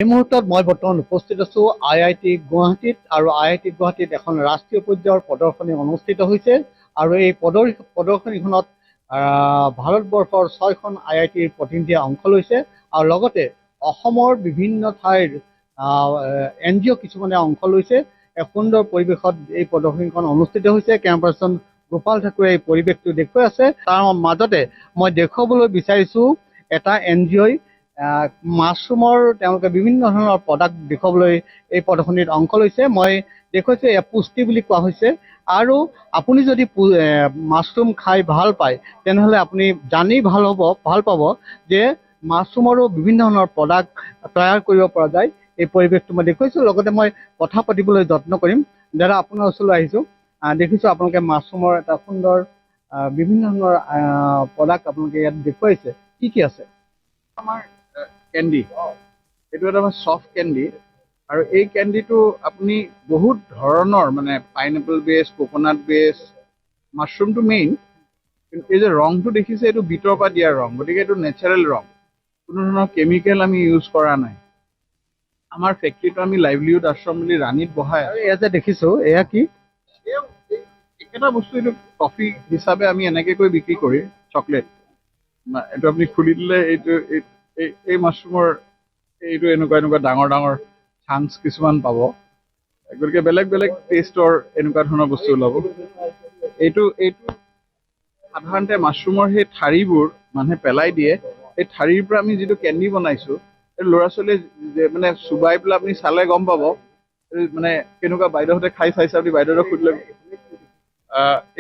এই মুহূৰ্তত মই বৰ্তমান উপস্থিত আছো IIT গুৱাহাটীত আৰু IIT গুৱাহাটীত এখন ৰাষ্ট্ৰীয় পৰ্যায়ৰ প্ৰদৰ্শনী অনুষ্ঠিত হৈছে আৰু এই প্ৰদৰ্শনীখনত ভাৰতবৰ্ষৰ 6খন IITৰ প্ৰতিনিধিয়ে অংশ লৈছে আৰু লগতে অসমৰ বিভিন্ন ঠাইৰ NGO কিছুমানে অংশ লৈছে। এক সুন্দৰ পৰিৱেশত এই প্ৰদৰ্শনীখন অনুষ্ঠিত হৈছে। কেমেৰাপাৰ্চন গোপাল ঠাকুৰে এই পৰিৱেশটো দেখুৱাই আছে। তাৰ মাজতে মই দেখুৱাবলৈ বিচাৰিছো এটা NGOই মাছৰুমৰ তেওঁলোকে বিভিন্ন ধৰণৰ প্ৰডাক্ট দেখুৱাবলৈ এই প্ৰদৰ্শনীত অংশ লৈছে। মই দেখুৱাইছো এয়া পুষ্টি বুলি কোৱা হৈছে আৰু আপুনি যদি মাছৰুম খাই ভাল পায় তেনেহ'লে আপুনি জানি ভাল পাব যে মাছৰুমৰো বিভিন্ন ধৰণৰ প্ৰডাক্ট তৈয়াৰ কৰিব পৰা যায়। এই পৰিৱেশটো মই দেখুৱাইছো, লগতে মই কথা পাতিবলৈ যত্ন কৰিম। দাদা, আপোনাৰ ওচৰলৈ আহিছো। দেখিছো আপোনালোকে মাছৰুমৰ এটা সুন্দৰ বিভিন্ন ধৰণৰ প্ৰডাক্ট আপোনালোকে ইয়াত দেখুৱাইছে। কি আছে? আমাৰ কেণ্ডি, এইটো এটা চফ্ট কেণ্ডি আৰু এই কেণ্ডিটো আপুনি বহুত ধৰণৰ মানে পাইনএপল বেছ, কোকোনাট বেছ, মাছৰুমটো মেইন, কিন্তু এই যে ৰংটো দেখিছে এইটো বিটৰ পৰা দিয়া ৰং, গতিকে এইটো নেচাৰেল ৰং, কোনো ধৰণৰ কেমিকেল আমি ইউজ কৰা নাই। আমাৰ ফেক্টৰীটো আমি লাইভলিহুড আশ্ৰম বুলি ৰাণীত বহাই আৰু এয়া যে দেখিছো এয়া কি? একেটা বস্তু, এইটো কফি হিচাপে আমি এনেকৈ কৰি বিক্ৰী কৰিম। চকলেট এইটো আপুনি খুলি দিলে এইটো এই মাছৰুমৰ এইটো এনেকুৱা ডাঙৰ ডাঙৰ চাংচ কিছুমান পাব, গতিকে বেলেগ বেলেগ টেষ্টৰ এনেকুৱা ধৰণৰ বস্তু ওলাব। এইটো সাধাৰণতে মাছৰুমৰ সেই ঠাৰিবোৰ মানুহে পেলাই দিয়ে। সেই ঠাৰিৰ পৰা আমি যিটো কেণ্ডি বনাইছো, এই ল'ৰা ছোৱালীয়ে মানে চুবাই পেলাই আপুনি চালে গম পাব মানে কেনেকুৱা। বাইদেউহঁতে খাই চাইছে, আপুনি বাইদেউহঁতক সুধিলে।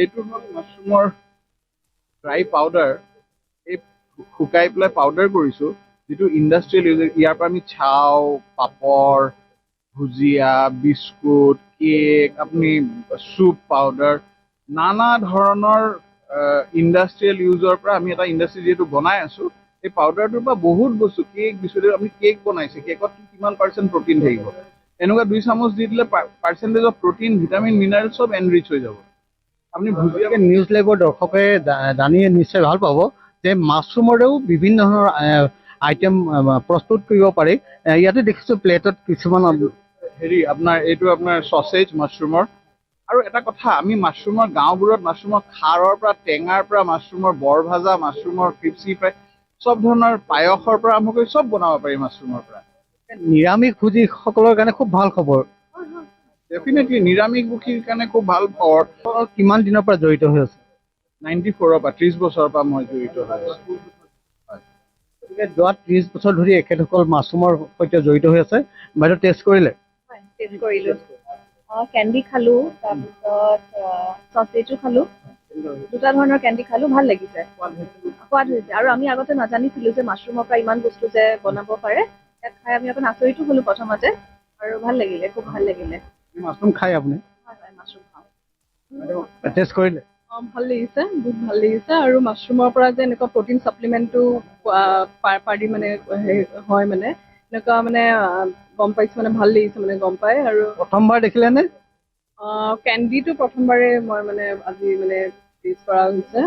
এইটো হ'ল মাছৰুমৰ ড্ৰাই পাউডাৰ। এই শুকাই পেলাই পাউডাৰ কৰিছো, যিটো ইণ্ডাষ্ট্ৰিয়েল ইউজ। ইয়াৰ পৰা আমি চাও, পাপৰ, ভুজিয়া, বিস্কুট, কেক, আপুনি চুপ পাউডাৰ, নানা ধৰণৰ ইণ্ডাষ্ট্ৰিয়েল ইউজৰ পৰা আমি এটা ইণ্ডাষ্ট্ৰি যিহেতু বনাই আছো, এই পাউডাৰটোৰ পৰা বহুত বস্তু, কেক, বিস্কুট, আপুনি কেক বনাইছে, কেকত কিমান % প্ৰটিন থাকিব, এনেকুৱা 2 চামুচ দি দিলে percentage of protein, vitamin, mineral চব এনৰিচ হৈ যাব। আপুনি ভুজিয়া নিউজ লাইভৰ দৰ্শকে জানি নিশ্চয় ভাল পাব যে মাছৰুমৰেও বিভিন্ন ধৰণৰ আইটেম প্ৰস্তুত কৰিব পাৰি। ইয়াতে দেখিছো প্লেটত কিছুমান হেৰি আপোনাৰ এইটো আপোনাৰ চচেজ মাছৰুমৰ। আৰু এটা কথা, আমি মাছৰুমৰ গাঁওবোৰত মাছৰুমৰ খাৰৰ পৰা, টেঙাৰ পৰা, মাছৰুমৰ বৰ ভাজা, মাছৰুমৰ ক্ৰিপচি ফ্ৰাই, চব ধৰণৰ পায়সৰ পৰা আৰম্ভ কৰি চব বনাব পাৰি মাছৰুমৰ পৰা। নিৰামিষ ভোজীসকলৰ কাৰণে খুব ভাল খবৰ। ডেফিনেটলি নিৰামিষভোগীৰ কাৰণে খুব ভাল খবৰ। কিমান দিনৰ পৰা জড়িত হৈ আছে? 94ৰ পৰা, 30 বছৰৰ পৰা মই জড়িত হৈ আছো। গতিকে যোৱা 30 বছৰ ধৰি এখেতসকল মাছৰুমৰ সৈতে জড়িত হৈ আছে। বাইদেউ টেষ্ট কৰিলে? টেষ্ট কৰিলো। কেণ্ডি খালো, তাৰপিছত চচেজো খালো, দুটা ধৰণৰ কেণ্ডি খালো, ভাল লাগিছে, সোৱাদ হৈছে। আৰু আমি আগতে নাজানিছিলো যে মাছৰুমৰ পৰা ইমান বস্তু যে বনাব পাৰে। ইয়াত খাই আমি অকণ আচৰিতো হলো প্ৰথমতে, আৰু ভাল লাগিলে, খুব ভাল লাগিলে। মাছৰুম খাই আপুনি? হয়, মাছৰুম খাওঁ। টেষ্ট কৰিলে? ভাল লাগিছে, বহুত ভাল লাগিছে। আৰু মাছৰুমৰ পৰা যে এনেকুৱা প্ৰটিন ছাপ্লিমেণ্টটো পাৰি মানে হয় মানে এনেকুৱা মানে গম পাইছো, মানে ভাল লাগিছে মানে গম পাই। আৰু প্ৰথমবাৰ দেখিলে নে? কেণ্ডিটো প্ৰথমবাৰে মই মানে আজি মানে টেষ্ট কৰা হৈছে।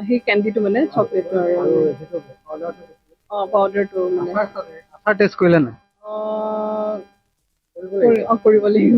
সেই কেণ্ডিটো মানে চকলেটটো আৰু পাউডাৰটো মানে। আচাৰ টেষ্ট কৰিলে নাই? কৰিব লাগিব।